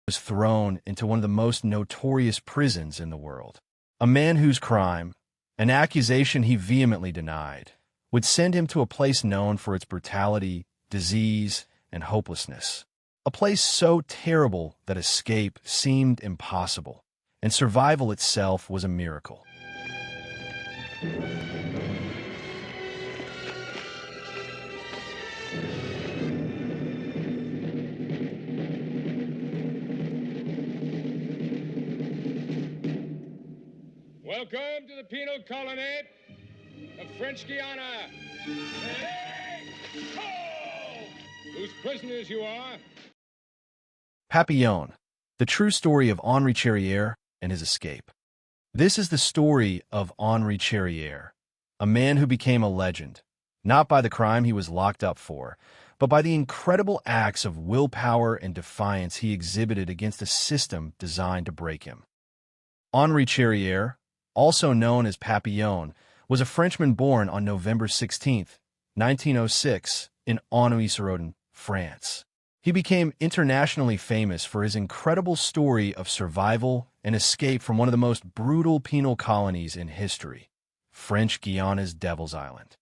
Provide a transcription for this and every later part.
was thrown into one of the most notorious prisons in the world. A man whose crime, an accusation he vehemently denied, would send him to a place known for its brutality, disease, and hopelessness. A place so terrible that escape seemed impossible, and survival itself was a miracle. Welcome to the penal colony of French Guiana. Hey! Ho! Whose prisoners you are. Papillon, the true story of Henri Charrière and his escape. This is the story of Henri Charrière, a man who became a legend, not by the crime he was locked up for, but by the incredible acts of willpower and defiance he exhibited against a system designed to break him. Henri Charrière, also known as Papillon, was a Frenchman born on November 16, 1906, in Auneuil-sur-Odon, France. He became internationally famous for his incredible story of survival and escape from one of the most brutal penal colonies in history, French Guiana's Devil's Island.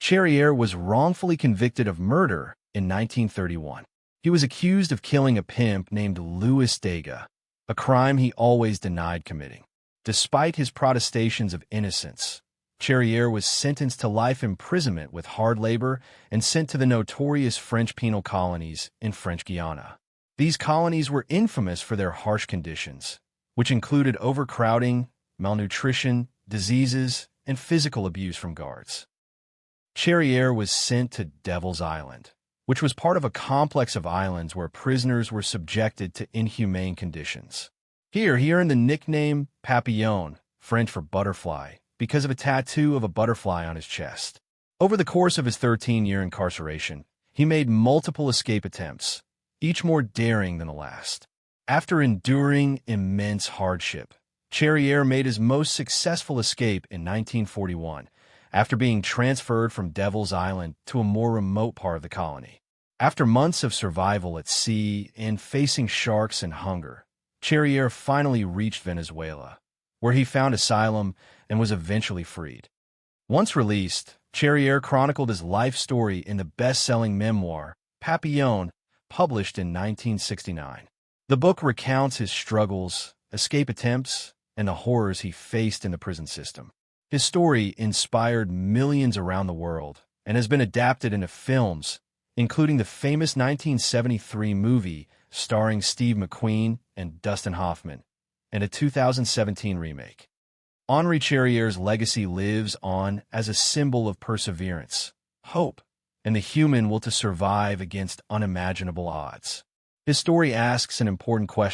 Charrière was wrongfully convicted of murder in 1931. He was accused of killing a pimp named Louis Degas, a crime he always denied committing. Despite his protestations of innocence, Charrière was sentenced to life imprisonment with hard labor and sent to the notorious French penal colonies in French Guiana. These colonies were infamous for their harsh conditions, which included overcrowding, malnutrition, diseases, and physical abuse from guards. Charrière was sent to Devil's Island, which was part of a complex of islands where prisoners were subjected to inhumane conditions. Here, he earned the nickname Papillon, French for butterfly, because of a tattoo of a butterfly on his chest. Over the course of his 13-year incarceration, he made multiple escape attempts, each more daring than the last. After enduring immense hardship, Charrière made his most successful escape in 1941, after being transferred from Devil's Island to a more remote part of the colony. After months of survival at sea and facing sharks and hunger, Charrière finally reached Venezuela, where he found asylum and was eventually freed. Once released, Charrière chronicled his life story in the best-selling memoir, Papillon, published in 1969. The book recounts his struggles, escape attempts, and the horrors he faced in the prison system. His story inspired millions around the world and has been adapted into films, including the famous 1973 movie starring Steve McQueen and Dustin Hoffman, and a 2017 remake. Henri Charrière's legacy lives on as a symbol of perseverance, hope, and the human will to survive against unimaginable odds. His story asks an important question.